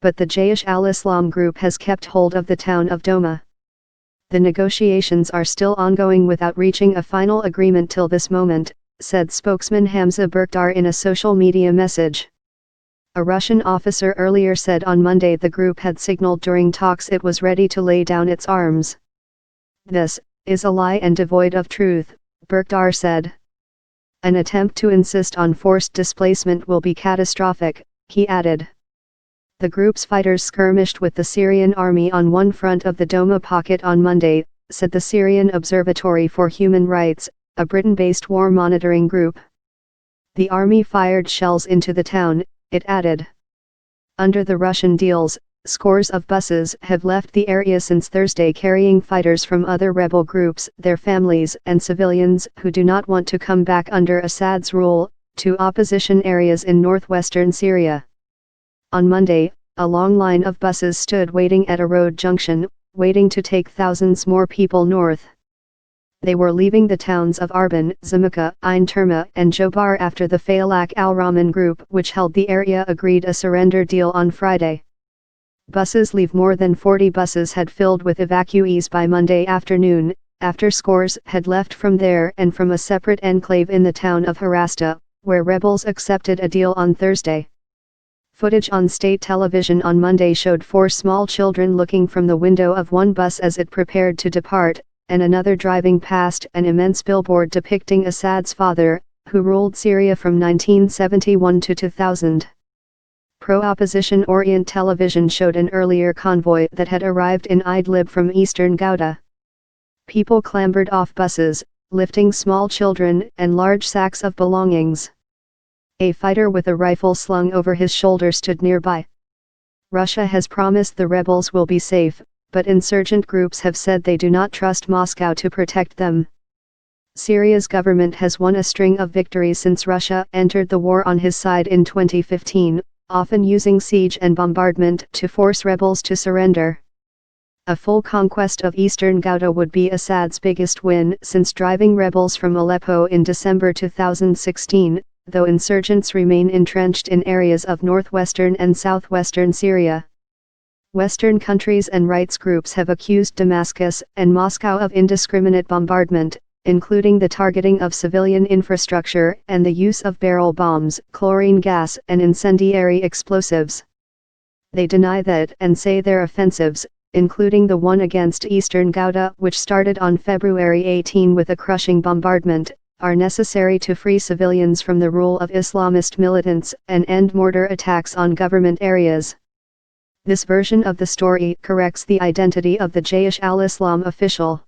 but the Jaish al-Islam group has kept hold of the town of Douma. The negotiations are still ongoing without reaching a final agreement till this moment, said spokesman Hamza Berkdar in a social media message. A Russian officer earlier said on Monday the group had signaled during talks it was ready to lay down its arms. This is a lie and devoid of truth, Berkdar said. An attempt to insist on forced displacement will be catastrophic, he added. The group's fighters skirmished with the Syrian army on one front of the Douma pocket on Monday, said the Syrian Observatory for Human Rights, a Britain-based war monitoring group. The army fired shells into the town, it added. Under the Russian deals, scores of buses have left the area since Thursday carrying fighters from other rebel groups, their families and civilians who do not want to come back under Assad's rule, to opposition areas in northwestern Syria. On Monday, a long line of buses stood waiting at a road junction, waiting to take thousands more people north. They were leaving the towns of Arban, Zamuka, Ain Terma and Jobar after the Faylaq al-Rahman group which held the area agreed a surrender deal on Friday. Buses leave. More than 40 buses had filled with evacuees by Monday afternoon, after scores had left from there and from a separate enclave in the town of Harasta, where rebels accepted a deal on Thursday. Footage on state television on Monday showed 4 small children looking from the window of one bus as it prepared to depart, and another driving past an immense billboard depicting Assad's father, who ruled Syria from 1971 to 2000. Pro-opposition Orient television showed an earlier convoy that had arrived in Idlib from eastern Ghouta. People clambered off buses, lifting small children and large sacks of belongings. A fighter with a rifle slung over his shoulder stood nearby. Russia has promised the rebels will be safe, but insurgent groups have said they do not trust Moscow to protect them. Syria's government has won a string of victories since Russia entered the war on his side in 2015, often using siege and bombardment to force rebels to surrender. A full conquest of eastern Ghouta would be Assad's biggest win since driving rebels from Aleppo in December 2016, though insurgents remain entrenched in areas of northwestern and southwestern Syria. Western countries and rights groups have accused Damascus and Moscow of indiscriminate bombardment, including the targeting of civilian infrastructure and the use of barrel bombs, chlorine gas and incendiary explosives. They deny that and say their offensives, including the one against eastern Ghouta which started on February 18 with a crushing bombardment, are necessary to free civilians from the rule of Islamist militants and end mortar attacks on government areas. This version of the story corrects the identity of the Jaish al-Islam official.